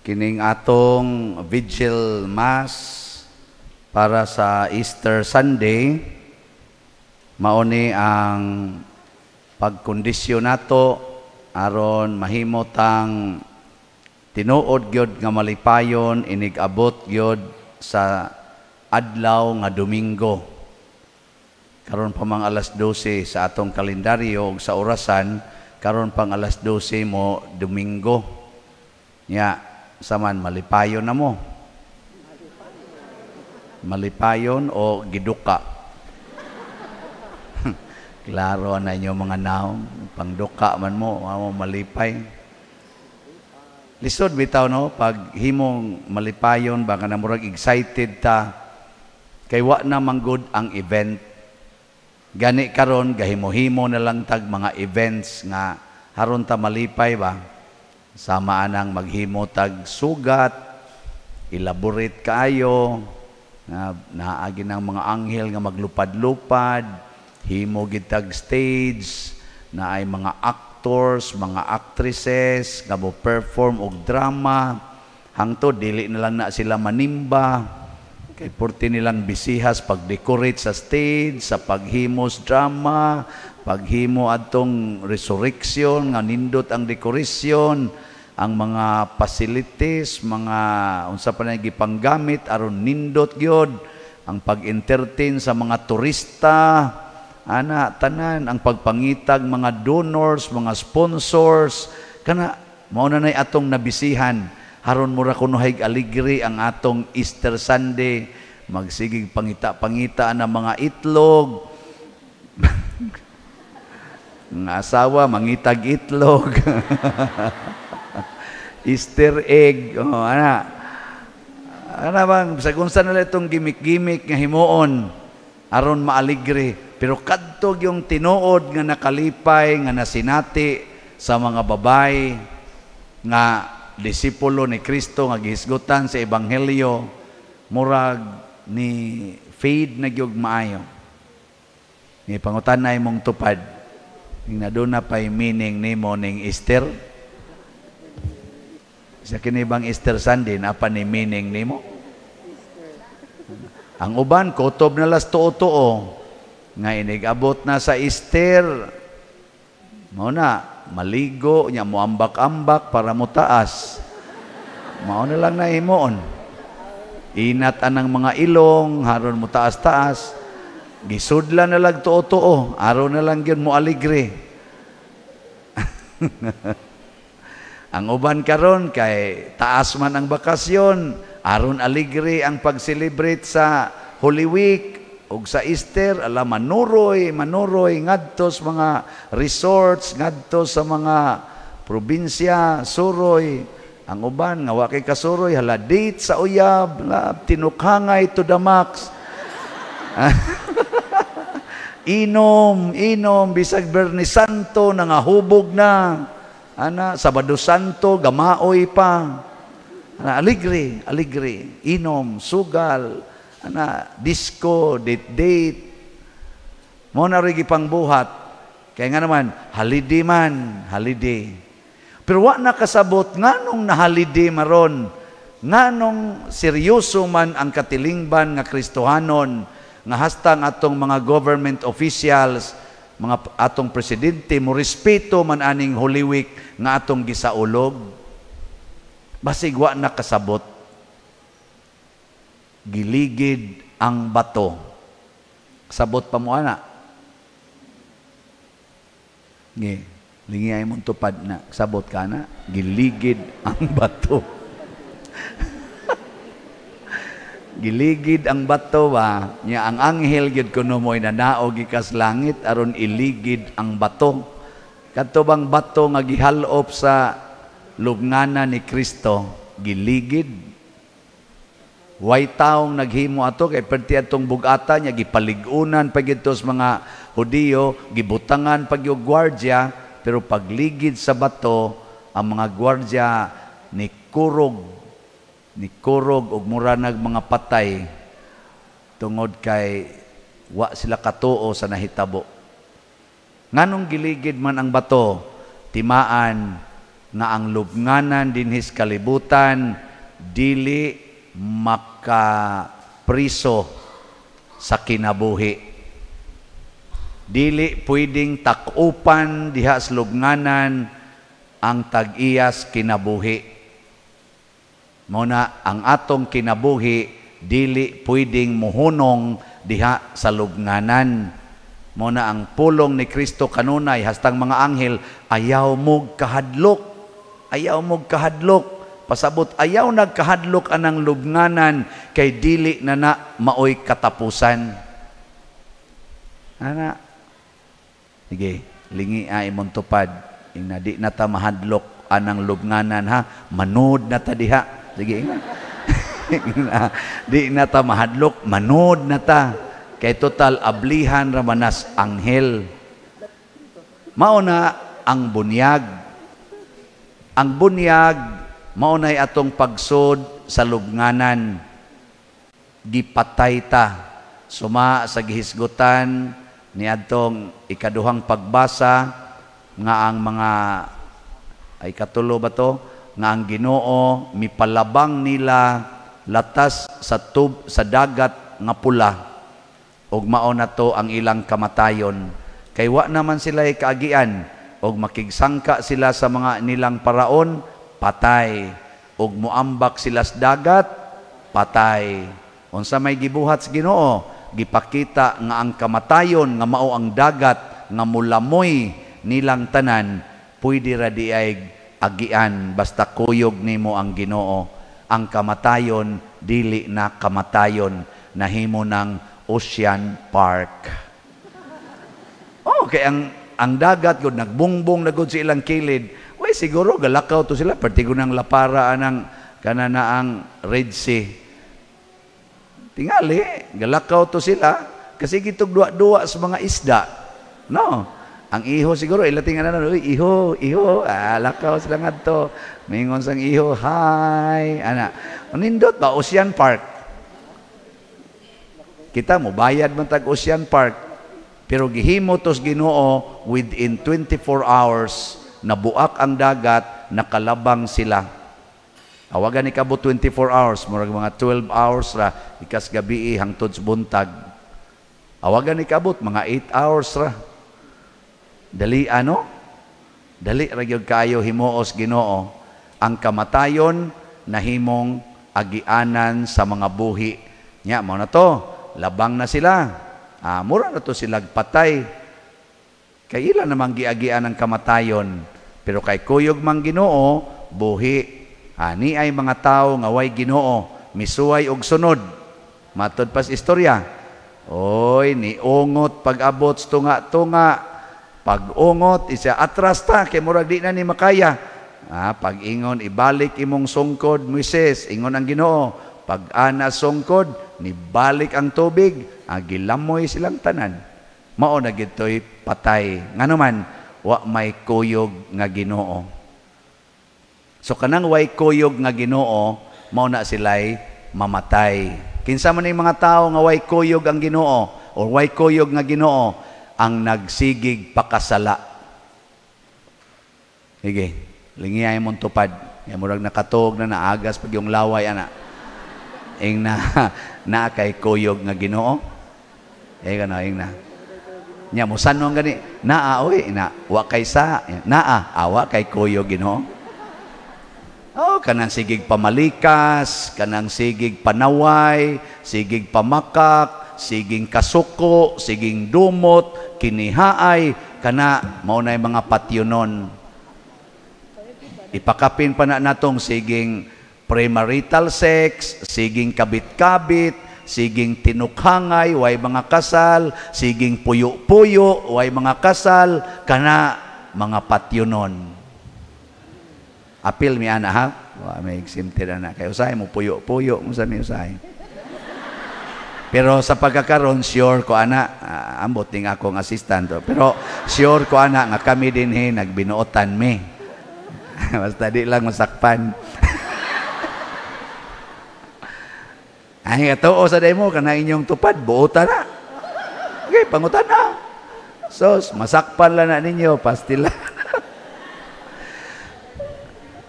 kining atong Vigil Mass para sa Easter Sunday, mauni ang pagkondisyon nato aron mahimotang tinuod gyud nga malipayon inig-abot gyud sa adlaw nga Domingo. Karon pa mang alas 12 sa atong kalendaryo ug sa orasan, karon pang alas 12 mo Domingo. Nya saman malipayon na mo. Malipayon o giduka. Klaro na inyo mga naong, pangduka man mo malipay. Lisod bitaw no, pag himong malipayon, baka na murag excited ta, kay wa na manggod ang event. Gani karon gahimo-himo na lang tag mga events nga haron ta malipay ba, sama anang maghimo tag sugat, elaborate kaayo, naagi ng mga anghel nga maglupad-lupad, himo gitag stage, na ay mga actors, mga actresses, nga mo perform og drama, hangtod dili na lang na sila manimba, kay porti nilang bisihas pag-decorate sa stage, sa paghimos drama, paghimo adtong resurrection, nga nindot ang dekorasyon, ang mga facilities, mga unsa pa na gipanggamit aron nindot gyud, ang pag-entertain sa mga turista, ana tanan, ang pagpangitag mga donors, mga sponsors, kana mao na nay atong nabisihan haron mura kuno aligri ang atong Easter Sunday, magsigig pangita-pangita na mga itlog. Ng asawa mangitag itlog. Easter egg, ana bang sa kunsa na itong gimik-gimik nga himuon aron maaligre, pero kadtog yung tinuod nga nakalipay nga nasinati sa mga babay nga disipulo ni Kristo nga gihisgutan sa ebanghelyo, murag ni fade na gyud maayo. Ni pangutan-ay mong tupad, ning naduna pay meaning nimo ning Easter. Sa kinibang Easter Sunday, napa ni meaning nimo? Ang uban, kutob na las tuo-tuo, nga inigabot na sa Easter, mao na, maligo, nya mo ambak-ambak para mo taas. Mao na lang na himoon. Inat anang mga ilong, haron mo taas-taas, gisudla na lang tuo-tuo, araw na lang yun mo aligre. Ang uban karon kay taas man ang bakasyon, aron aligre ang pag-celebrate sa Holy Week ug sa Easter, ala manuroy ngadto sa mga resorts, ngadto sa mga probinsya, suroy. Ang uban nga wa kay kasuroy, hala date sa uyab, tinukhangay to the max. Inom, bisag Bernes Santo nangahubog na. Ana, Sabado Santo, gamaoy pa. Ana, aligre, inom, sugal, ana, disco, date. Mo na rin ipangbuhat. Kaya nga naman, holiday. Pero wa na kasabot, nganong na-holiday maron, nganong seryoso man ang katilingban nga Kristohanon, nga hastang atong mga government officials, mga atong presidente mo respeto man aning Holy Week nga atong gisaulog. Basig wa na kasabot. Giligid ang bato. Sabot pa mo ana. Lingay mong tupad na. Sabot ka na. Giligid ang bato. Giligid ang bato ba, nya ang anghel gyud kuno moy nanaog gikas langit aron iligid ang bato. Kadto bang bato nga gihalop sa lubnganan ni Kristo, giligid. Way taong naghimo ato kay perti atong bugata nya gipaligunan pagidto sa mga Hudiyo, gibutangan pag yung gwardiya, pero pagligid sa bato ang mga gwardiya ni kurog og mura nag mga patay tungod kay wa sila katuo sa nahitabo. Nganong giligid man ang bato, timaan nga ang lubnganan dinhis kalibutan dili makapriso sa kinabuhi. Dili pwedeng takupan diha sa lubnganan ang tag-iyas kinabuhi. Muna ang atong kinabuhi dili pwedeng muhunong diha sa lubnganan. Muna ang pulong ni Kristo kanunay hastang mga anghel ayaw mo kahadlok. Ayaw mo kahadlok. Pasabot ayaw nagkahadlok anang lubnganan kay dili na maoy katapusan. Ana. Sige, lingi ay imong tupad. Ina di na ta mahadlok anang lubnganan ha. Manood na ta diha. Sige. Di na ta mahadlok, manood na ta. Kay total ablihan ramanas anghel. Mao na ang bunyag. Ang bunyag mao nay atong pagsud sa lubnganan. Gipatay ta. Suma sa gihisgutan niadtong ikaduhang pagbasa nga ang mga ay katulo ba to nga ang Ginoo mipalabang nila latas sa dagat nga pula ug mao na to ang ilang kamatayon kay wa naman sila kaagian ug makigsangka sila sa mga nilang paraon patay ug muambak sila sa dagat patay. Unsa may gibuhat sa Ginoo? Gipakita nga ang kamatayon nga mao ang dagat nga mulamoy nilang tanan pwede ra diay agian basta kuyog nimo ang Ginoo. Ang kamatayon dili na kamatayon, nahimo ng Ocean Park. Okay, ang dagat gud nagbungbong na gud sa ilang kilid. Way siguro galakaw to sila pertigo ng lapara anang kanana ang Red Sea. Tingali, galakaw to sila kasi gitog duwa-duwa sa mga isda. No? Ang iho siguro, ilatingan na, iho, lakaw sila nga to. Mingon sang iho, hi, ana. Nindot ba, Ocean Park? Kita mo, bayad man tag Ocean Park. Pero gihimo tos Ginoo within 24 hours, nabuak ang dagat, nakalabang sila. Awagan ni kabo 24 hours, murag mga 12 hours ra, ikas gabi hangtod sa buntag. Awagan ni kabot, mga 8 hours ra. Dali ano? Dali ra gyud kayo himuos Ginoo. Ang kamatayon nahimong agianan sa mga buhi. Nya mao na to, labang na sila. Mura na to sila patay. Kay ila namang giagian ang kamatayon. Pero kay kuyog mang Ginoo, buhi. Ani ay mga tao nga way Ginoo, misuway og sunod. Matod pas istorya. Oy, niungot pag-abot tunga-tunga. Pag-ungot, isa atras ta, kay murag di na ni makaya. Pag-ingon, ibalik imong sungkod, Moises, ingon ang Ginoo. Pag-ana sungkod, nibalik ang tubig, gilamoy silang tanan. Mao na gito'y patay. Nga naman, wa may kuyog nga Ginoo. So kanang way kuyog nga Ginoo, mao na sila'y mamatay. Kinsa man yung mga tao nga way kuyog ang Ginoo o way kuyog nga Ginoo, ang nagsigig pakasala. Sige, lingiyay mong tupad. Yan murag nakatog na naagas pag yung laway, ana. Ing na kay kuyog nga Ginoo. Ing na. Nya mo sanong gani, naa oy, wa kay sa, naa, awa kay kuyog Ginoo. Kanang sigig pamalikas, kanang sigig panaway, sigig pamakak, siging kasuko, siging dumot, kinihaay, kana mao nay mga patyonon. Ipakapin pa na natong siging premarital sex, siging kabit-kabit, siging tinukhangay, way mga kasal, siging puyo-puyo, way mga kasal, kana mga patyonon. Apil mi ana ha? May eximted na. Kaya usay mo puyo-puyo mo sa mi usay. Pero sa pagkakaroon, sure ko ana, ambot ting akong assistant. Pero sure ko ana nga kami din nagbinuotan mi. Basta di lang masakpan. Ay, ito sa demo, kana inyong tupad, buotan na. Okay, pangutan na. So, masakpan lang na ninyo, pastila.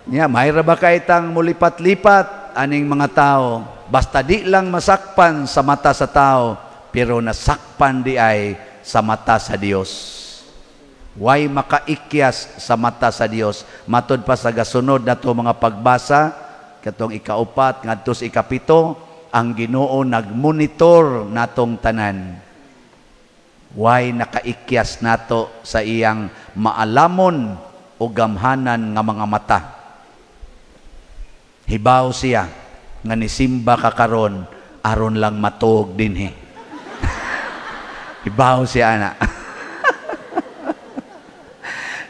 Nya, mayra ba kay tang mulipat-lipat aning mga tao, basta di lang masakpan sa mata sa tao, pero nasakpan di ay sa mata sa Dios. Way makaikyas sa mata sa Dios. Matod pa sa gasunod nato mga pagbasa, katong ikaupat ngadto sa ikapito, ang Ginoo nagmonitor natong tanan. Way nakaikyas nato sa iyang maalamon o gamhanan nga mga mata. Hibaw siya nga nisimba ka karon aron lang matuog dinhi. Hibaw siya ana.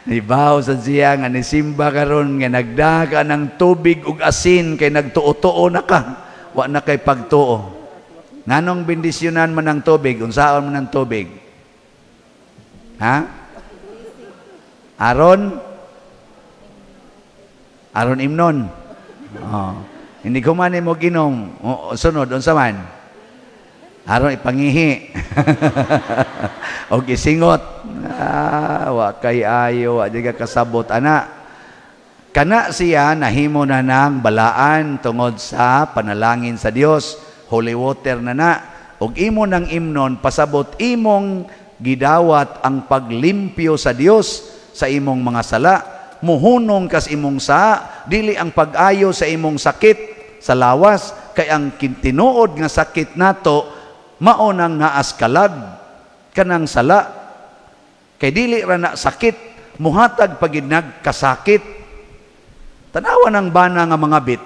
Hibaw sa siya nga nisimba karon nga nagdaga ng tubig ug asin kay nagtuo-tuo na ka. Wa na kay pagtuo. Nganong bendisyonan man ng tubig? Unsaon man ng tubig? Ha? Aron imnon. Oh. Hindi ko man mo ginom. Sunod, unsa man? Aron ipangihi. O gisingot. Wa kay ayo, wa di ka kasabot. Ana, kana siya nahimo na ng balaan tungod sa panalangin sa Dios. Holy water na. Og imo ng imnon, pasabot imong gidawat ang paglimpyo sa Dios sa imong mga sala. Muhunong kas imong sa dili ang pag-ayo sa imong sakit sa lawas, kay ang tinuod nga sakit nato mao nang naas kalag kanang sala, kay dili ra na sakit muhatag pagid nagkasakit. Tanawa ng bana nga mga bit,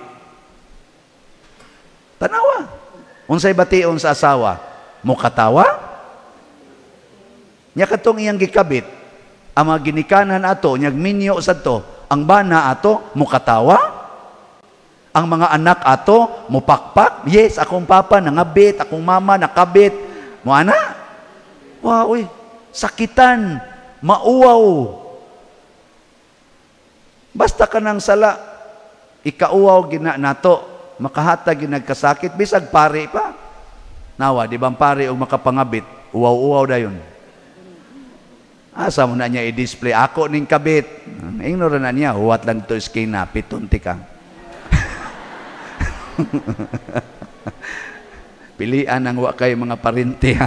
tanawa unsay bation sa asawa, mukatawa nya katong iyang gikabit. Ang mga ginikanan ato, nyag minyo sa to, ang bana ato, mukatawa. Ang mga anak ato, mupakpak. Yes, akong papa nangabit, akong mama nakabit. Mo ana? Wow, sakitan, mauwaw. Basta ka ng sala, ikauwaw gina nato, makahatag ginagkasakit, bisag pari pa. Nawa, di bang pari o makapangabit, uwaw-uwaw dayon. Asa mo na niya i-display ako ning kabit. Ignore na niya, huwat lang to skina, pitunti ka. Pilian ang wakay mga parinti.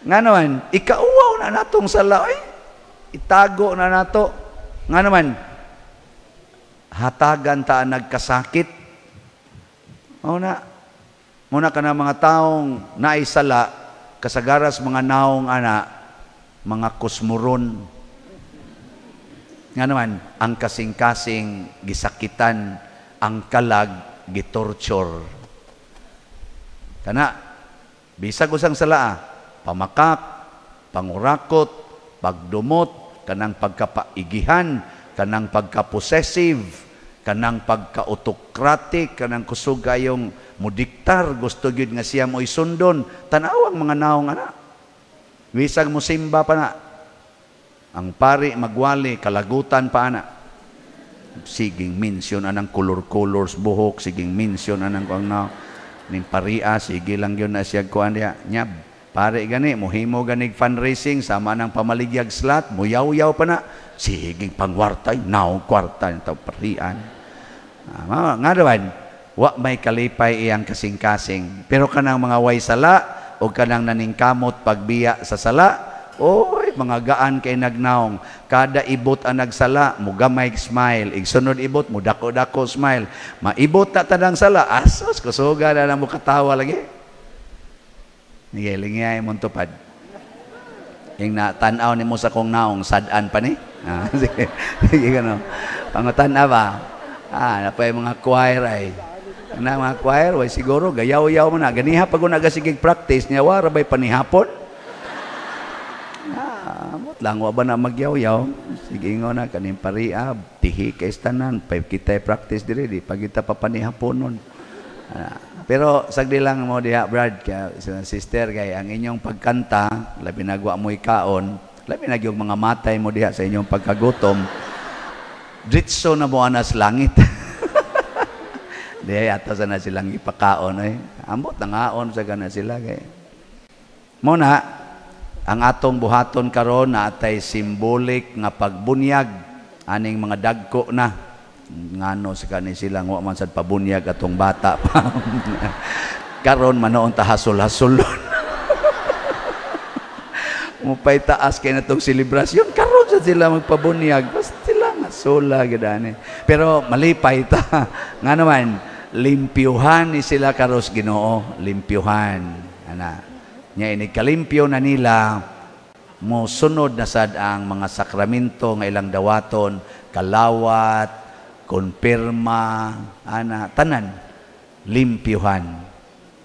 Nga naman, ikauwaw na natong sala, itago na nato. Nga naman, hatagan ta nagkasakit. Muna ka na mga taong naisala, kasagaras mga naong ana, mga kusmuron. Nga naman, ang kasing-kasing gisakitan, ang kalag gitorture. Kana, bisag usang sala, pamakak, pangurakot, pagdumot, kanang pagkapaigihan, kanang pagka-possessive, kanang pagka-autocratic, kanang kusugayong mudiktar, gusto gyud nga siya mo isundon. Tanawang mga naong ana. Wisag mo simba pa na. Ang pari magwali, kalagutan pa na. Siging mention anang color-colors buhok, siging mention anang kung na ning paria, sige lang yun na siya kuan diya. Nyab, pare gani, muhimo ganig fundraising, sama ng pamaligyag slot, muyaw-yaw pa na. Siging pangwartay, naong kwarta, ito parian. Nga dawan, wa may kalipay iyang kasing-kasing. Pero kanang mga way sala, o kanang naningkamot pagbiya sa sala, oy, mga gaan kay nagnaong. Kada ibot ang nagsala, mugamay smile. Igsunod ibot, mudako-dako smile. Maibot na tanang sala, asos, kusuga na mo katawa lagi. Nigilingay mong tupad. Yung natanaw ni mo sa kong naong, sadaan pa ni. Sige gano'n. Pangutana ba? Napay mga choir ay. Na mga choir, way siguro, gayaw-yaw mo na. Ganiha pag nagasigig practice niya, warabay panihapon. Amot lang, wa ba na magyaw-yaw? Sige nga na, kaning paria, tihi kay tanan, pay kita practice diri, di pag kita papanihapon nun. Pero sagdi lang mo diha, Brad, kaya sister, kay ang inyong pagkanta, labi nagwa mo ikaon, labi nagyong mga matay mo diha sa inyong pagkagutom, dritso na mo anas langit. Di ato sana silang ipakaon ambot na ngaon sa gana sila kay. Muna ang atong buhaton karon na atay simbolik nga pagbunyag Aning mga dagko na. Ngano sa kani silang wa man sad pabunyag atong bata pa. Karon manoon ta hasol-hasol. Mupay taas kay natong selebrasyon karon sa sila magpabunyag basta sila nga sola gidani. Pero malipay ta. Nga naman limpyuhan ni sila karos Ginoo, limpyuhan ana. Nya ini kalimpyo na nila mo sunod na sad ang mga sakramento nga ilang dawaton, kalawat, konpirma, ana, tanan, limpyuhan.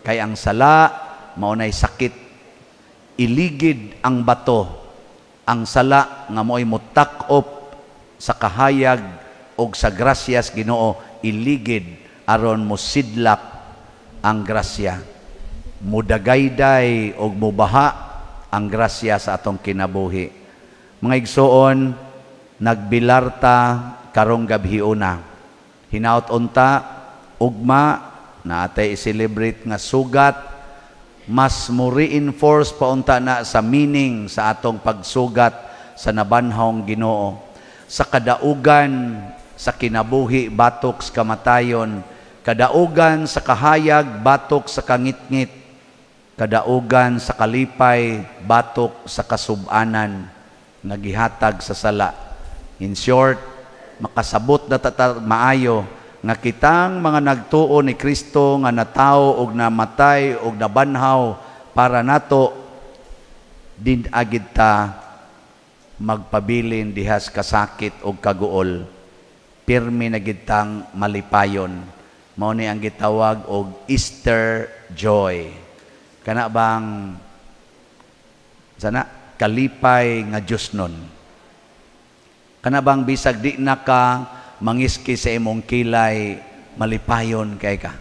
Kay ang sala, maunay sakit, iligid ang bato, ang sala nga mo'y mutakop sa kahayag o sa grasyas Ginoo, iligid aron mo sidlak ang grasya. Mudagayday o mubaha ang grasya sa atong kinabuhi. Mga igsoon, nagbilarta karong gabhiuna. Hinaut unta, ugma, na atay i-celebrate nga sugat, mas mo reinforce pa unta na sa meaning sa atong pagsugat sa nabanhawng Ginoo. Sa kadaugan, sa kinabuhi, batok sa kamatayon, kadaugan sa kahayag, batok sa kangitngit, kadaugan sa kalipay, batok sa kasubanan, nagihatag sa sala. In short, makasabot na maayo nga kitang mga nagtuo ni Kristo nga natawo og namatay og nabanhaw para nato din agid ta magpabilin dihas kasakit og kaguol. Pirmi na gid tang malipayon. Mao ni ang gitawag og Easter joy. Kana bang sana kalipay nga Dios nun. Kana bang bisag di na ka mangiski sa imong kilay, malipayon kay ka.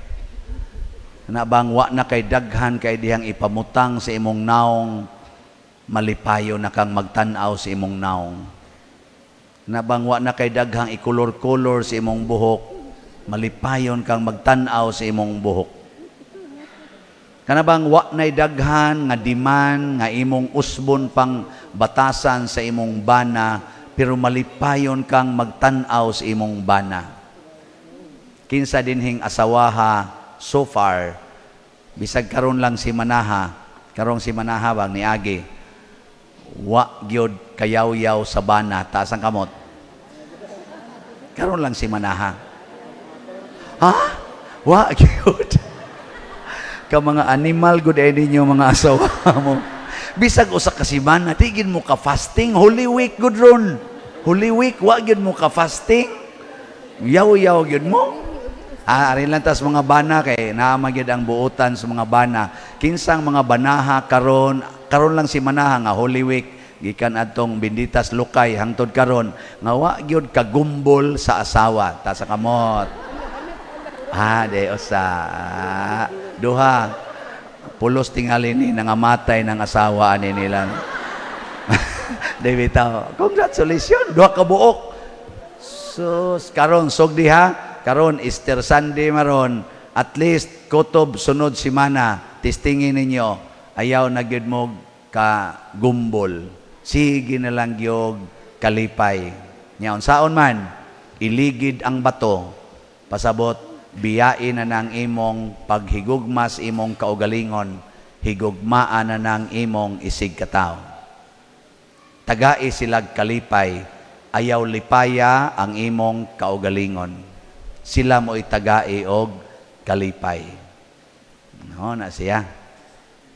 Kana bang wa na kay daghan kay dihang ipamutang sa imong naong, malipayon na kang magtan-aw sa imong naong. Kana bang wa na kay daghang ikulor-kulor sa imong buhok, malipayon kang magtan-aw sa imong buhok. Kana bang wa nay daghan nga diman nga imong usbon pang batasan sa imong bana, pero malipayon kang magtan-aw sa imong bana. Kinsa dinhing asawaha so far, bisag karon lang si manaha, karong si manaha bang niagi, wa gyud kayaw-yaw sa bana, taas ang kamot. Karon lang si manaha. Ha? Wa gyud. Ka mga animal good ay ninyo mga asawa mo. Bisag usa ka semana, tigid mo ka fasting, Holy Week good ron. Holy Week, wa gyud mo ka fasting. Yaw-yaw gyud mo. Ari lang tas mga bana kay naama gyud ang buotan sa mga bana. Kinsang mga banaha karon lang si manaha nga Holy Week gikan adtong Benditas Lukay hangtod karon nga wa gyud kagumbol sa asawa. Ta sa kamot. De usa. Duha. Pulos tingali ni nangamatay ng asawa ani nilang. David tao. Congratulations, duha ka buok. So, karon sogdiha, karon Easter Sunday maron, at least kutob sunod semana, testingin ninyo, ayaw na gyud mo ka gumbol. Sige na lang gyud kalipay. Nya unsaon man, iligid ang bato, pasabot biyain na ng imong paghigugmas imong kaugalingon, higugmaan na ng imong isig katao. Tagai silag kalipay, ayaw lipaya ang imong kaugalingon. Sila mo'y tagai og kalipay. No, na siya.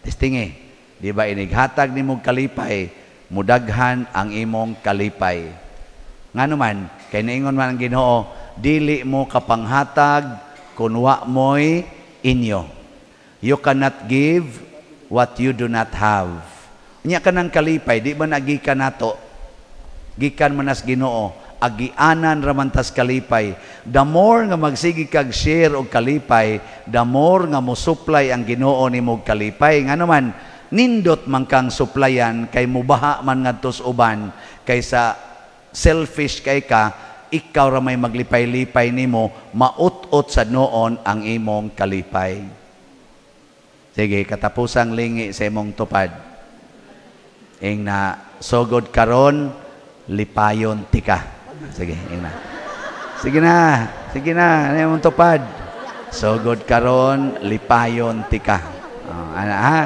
Testingi, di ba inighatag ni mong kalipay, mudaghan ang imong kalipay. Nga naman, kay naingon man ang Ginoo, dili mo kapanghatag kunwa mo'y inyo. You cannot give what you do not have. Nya ka ng kalipay, di ba nagikan nato? Gikan manas Ginoo, agianan ramantas kalipay. The more nga magsigi kag share og kalipay, the more nga mo supply ang Ginoo nimo kalipay. Nga naman, nindot man kang supplyan kay mubaha man ngadtos uban kaysa selfish kay ka, ikaw ra may maglipay-lipay nimo, maut-ot sa noon ang imong kalipay. Sige, katapusang lingi sa imong tupad. Ing na sogod karon, lipayon tika. Sige, yun na. Sige na. Sige na. Ano yung tupad? So good karon lipayon tika. Ana ha?